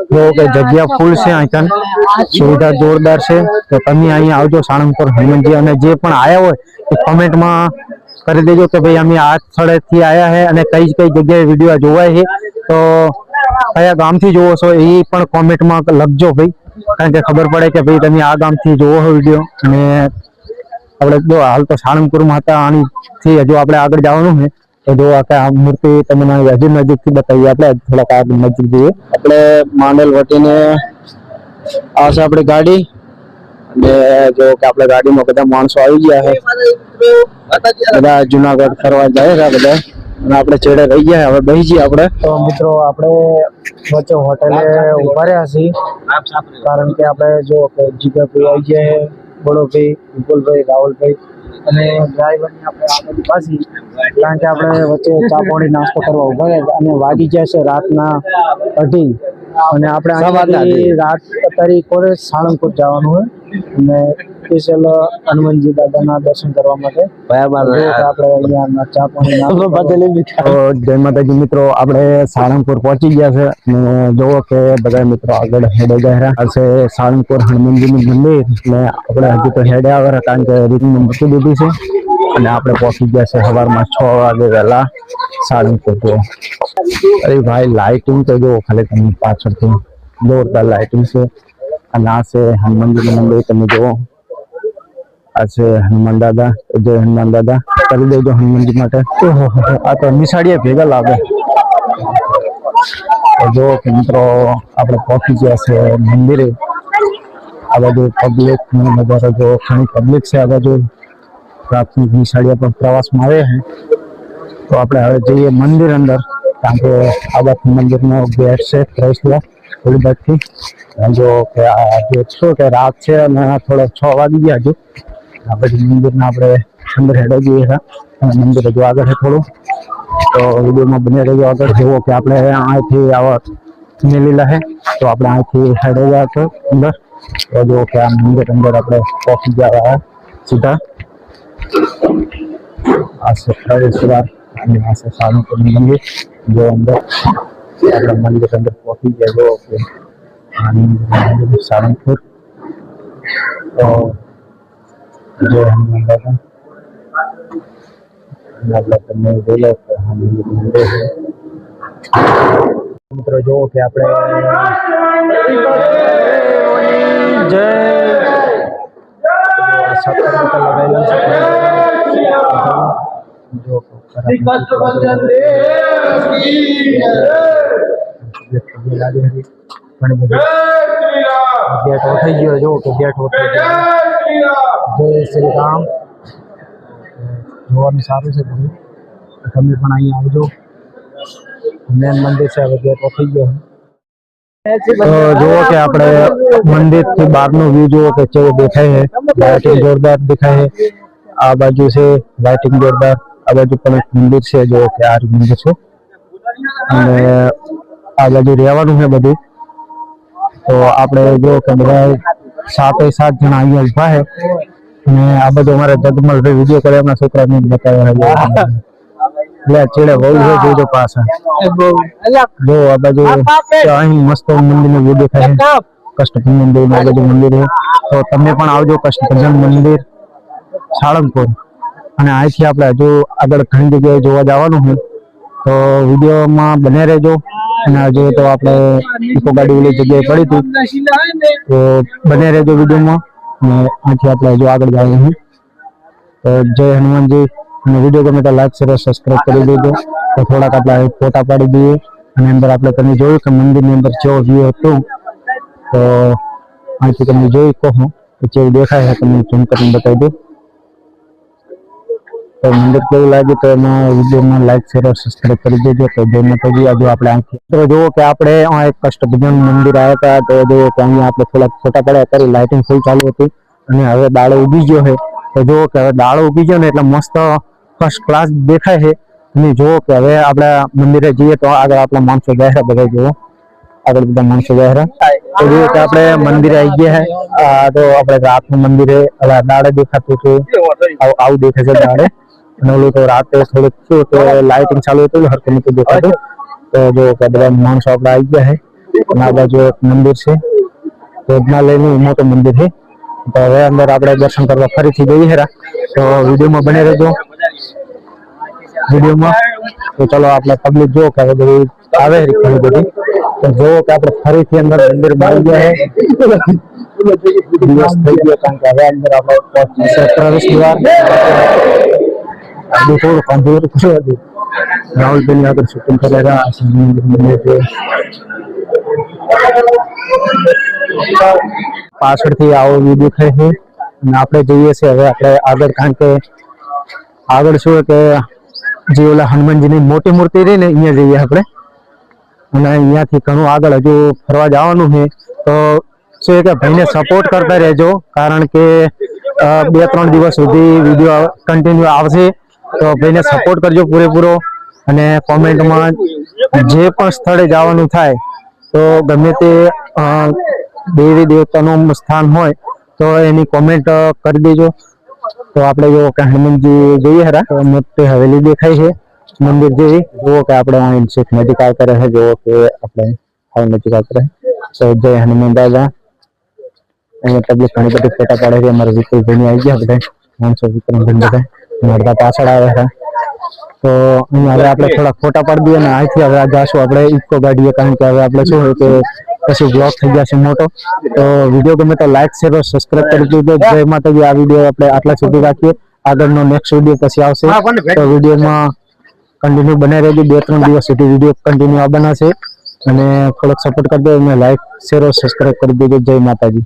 જો કે જગ્યા ફૂલ છે આઈકન સુવિધા જોરદાર છે તો તમે અહીંયા આવજો સાળંગપુર હનુમાનજી અને જે પણ આયા હોય એ કમેન્ટમાં કરી દેજો કે ભાઈ અમે આ સ્થળેથી આયા છે અને કઈ કઈ જગ્યાએ વિડીયો જોવાય છે તો કયા ગામથી જોવો છો એ પણ કોમેન્ટમાં લખજો ભાઈ કારણ કે ખબર પડે કે ભાઈ તમે આ ગામથી જોવો છો વિડીયો અને આપણે જો હાલ તો સાળંગપુરમાં હતા આણીથી હજુ આપણે આગળ જવાનું છે તો જો આ મૂર્તિ તમને હજુ નજીકથી બતાવીએ આપણે થોડાક આગળ નજીક જઈએ આપણે માંડલ વટીને આ છે આપણી ગાડી અને જો કે આપણે ગાડીમાં બધા માણસો આવી ગયા છે બધા જુનાગઢ ફરવા જાય છે બધા અને આપણે છેડે રહી ગયા હવે બેસી જઈએ આપણે તો મિત્રો આપણે વચ્ચે હોટેલે ઉભા રહ્યા છીએ કારણ કે આપણે જો કે જીગાભાઈ આવી ગયા બળોભાઈ વિપુલભાઈ રાહુલભાઈ અને ડ્રાઈવરની આપણે આગળ પાછી કારણ કે આપણે વચ્ચે ચા પાણી નાસ્તો કરવા ઉભા રહ્યા અને વાગી ગયા છે રાતના 2:30 અને આપણે રાત તારીખે સાળંગપુર જવાનું હોય અને સ્પેશિયલ હનુમાનજી દાદાના દર્શન કરવા માટે આપણે અહીંયા ચા પાણી જય માતાજી મિત્રો આપણે સાળંગપુર પહોંચી ગયા છે અને જોવો કે બધા મિત્રો આગળ હેડે ગયા છે સાળંગપુર હનુમાનજીનું મંદિર એટલે આપણે હજી તો હેડે આવે કારણ કે રીતનું મૂકી દીધી છે અને આપણે પહોંચી ગયા છે સવારમાં 6 વાગે વહેલા સાળંગપુર જો અરે ભાઈ લાઇટિંગ તો જો ખાલી તમે પાછળથી જોરદાર લાઇટિંગ છે અને આ છે હનુમાનજીનું મંદિર તમે જુઓ આ છે હનુમાન દાદા જય હનુમાન દાદા કરી દેજો હનુમાનજી માટે આ તો નિશાળીએ ભેગા લાગે જો કે મિત્રો આપણે પહોંચી ગયા છે મંદિરે આ બાજુ પબ્લિક નજારો જો ઘણી પબ્લિક છે આ બાજુ પ્રાથમિક નિશાળીયા પર પ્રવાસમાં આવે છે તો આપણે હવે જઈએ મંદિર અંદર કારણ કે આ બાજુ મંદિરનો ગેટ છે પ્રવેશદ્વાર થોડી બાજુથી જો કે આ જે શું કે રાત છે અને થોડો 6 વાગી ગયા હજુ આ બાજુ મંદિરના આપણે અંદર હેડો જઈએ અને મંદિર હજુ આગળ છે થોડું તો વિડીયોમાં બને રહેજો આગળ જેવો કે આપણે અહીંથી આવા મેલીલા છે તો આપણે અહીંથી હેડો ગયા તો અંદર તો જો કે આ મંદિર અંદર આપણે પહોંચી ગયા સીધા આ છે પ્રવેશદ્વાર અને આ છે સાળંગપુરનું મંદિર જો અંદર આપણે મંદિર અંદર પહોંચી ગયા જો કે સાળંગપુર તો જો હનુમાન દાદા આપણે તમને જોઈ લો કે મિત્રો જોવો કે આપણે જય સત્તર લગાવેલા છે થઈ ગયો જો કે ગેટ જય શ્રી રામ જોવાનું સારું છે બધું તમે પણ અહીંયા આવજો મેન મંદિર છે હવે ગેટ થઈ ગયો જુઓ કે આપણે મંદિર થી બહારનો વ્યૂ જુઓ કે કેવો દેખાય છે લાઇટિંગ જોરદાર દેખાય છે આ બાજુ છે લાઇટિંગ જોરદાર આ બાજુ પણ એક મંદિર છે જો કે આ મંદિર છે અને આ બાજુ રહેવાનું છે બધું તો આપણે જો કે બધા 7 જણા અહીંયા ઉભા છે અને આ બધું અમારે જગમલભાઈ વિડીયો કરે એમના છોકરાને બતાવ્યા એટલે છેડે બહુ છે જોજો પાછા જો આ બાજુ અહીં મસ્ત મંદિરનો વ્યૂ દેખાય છે કષ્ટભંજન દેવનું આ બધું મંદિર છે તો તમે પણ આવજો કષ્ટભંજન મંદિર સાળંગપુર અને અહીંથી આપણે હજુ આગળ ઘણી જગ્યાએ જોવા જવાનું છે તો વિડીયોમાં બને રહેજો અને હજુ તો આપણે ઇકો ગાડી ઓલી જગ્યાએ પડી હતી તો બને રહેજો વિડીયોમાં અને અહીંથી આપણે હજુ આગળ જવાનું છે તો જય હનુમાનજી અને વિડીયો ગમે તો લાઈક શેર સબસ્ક્રાઈબ કરી દેજો તો થોડાક આપણે ફોટા પાડી દઈએ અને અંદર આપણે તમે જોયું કે મંદિરની અંદર કેવો વ્યૂ હતું તો અહીંથી તમે જોઈ કહો કે કેવું દેખાય છે તમને ઝૂમ કરીને બતાવી દો તો મંદિર કેવું લાગ્યું તો એમાં વિડીયોમાં લાઈક શેર સબસ્ક્રાઈબ કરી દેજો તો જય માતાજી આજે આપણે અહીંથી તો જુઓ કે આપણે એક કષ્ટભંજન મંદિર આવ્યા હતા તો જુઓ કે અહીંયા આપણે થોડાક ફોટા પડ્યા કરી લાઇટિંગ ફૂલ ચાલુ હતી અને હવે દાડો ઉગી ગયો છે તો જુઓ કે હવે દાડો ઉગી ગયો ને એટલે મસ્ત ફર્સ્ટ ક્લાસ દેખાય છે અને જુઓ કે હવે આપણે મંદિરે જઈએ તો આગળ આપણા માણસો ગયા બધા જુઓ આગળ બધા માણસો ગયા તો જુઓ કે આપણે મંદિરે આવી ગયા છે તો આપણે રાતનું મંદિરે હવે દાડે દેખાતું હતું આવું દેખાય છે દાડે અને ઓલું તો રાતે થોડુંક શું તો લાઇટિંગ ચાલુ હતું હરકત નથી દેખાતું તો જો કે બધા માણસો આપણે આવી ગયા છે અને આ બાજુ એક મંદિર છે, ભોજનાલયનું મોટું મંદિર છે. તો હવે અંદર આપણે દર્શન કરવા ફરીથી જઈએ હેરા, તો વિડીયોમાં બને રહેજો વિડીયોમાં. તો ચલો આપણે પબ્લિક જો કે બધી આવે ઘણી બધી, તો જો કે આપણે ફરીથી અંદર મંદિર બની ગયા છે, દિવસ થઈ ગયો કારણ કે હવે અંદર આપણે પ્રવેશ દ્વાર આદુ થોડું કમ્પ્લીટ કર્યું હતું. રાહુલભાઈ ની આગળ શૂટિંગ કરેલા પાછળથી આવો વ્યૂ દેખાય છે. અને આપણે જઈએ છીએ હવે આપણે આગળ, કારણ કે આગળ શું કે જે ઓલા હનુમાનજીની મોટી મૂર્તિ રહી ને અહીંયા જઈએ આપણે. અને અહીંયાથી ઘણું આગળ હજુ ફરવા જવાનું છે. તો શું કે ભાઈને સપોર્ટ કરતા રહેજો, કારણ કે 2-3 દિવસ સુધી વિડીયો કન્ટિન્યુ આવશે. તો ભાઈને સપોર્ટ કરજો પૂરેપૂરો. અને કોમેન્ટમાં જે પણ સ્થળે જવાનું થાય તો ગમે તે દેવી દેવતાનું સ્થાન હોય તો એની કોમેન્ટ કરી દેજો. તો આપણે જો કે હનુમાનજી જોઈએ હરા, તો મોટી હવેલી દેખાય છે મંદિર જેવી. જુઓ કે આપણે અહીં નજીક આવતા રહે, જુઓ કે આપણે હાવ નજીક આવતા રહે. તો જય હનુમાન દાદા. અહીંયા પબ્લિક ઘણી બધી ફોટા પાડે છે. અમારા વિપુલભાઈ આવી ગયા બધા માણસો, વિક્રમભાઈ બધા મળતા પાછળ આવે છે. તો અહીંયા હવે આપણે થોડા ફોટા પાડી દઈએ અને અહીંથી હવે જાશું આપણે ઇકો ગાડીએ, કારણ કે હવે આપણે શું હોય કે પછી બ્લોગ થઈ જશે મોટો. તો વિડીયો ગમે તો લાઈક શેર સબસ્ક્રાઇબ કરી દેજો. જય માતાજી. આ વિડીયો આપણે આટલા સુધી રાખીએ, આગળનો નેક્સ્ટ વિડીયો પછી આવશે. તો વિડીયોમાં કન્ટિન્યુ બને રહેજો. 2-3 દિવસ સુધી વિડીયો કન્ટિન્યુ આવવાના છે. અને થોડોક સપોર્ટ કરી દો, અને લાઈક શેર સબસ્ક્રાઇબ કરી દેજો. જય માતાજી.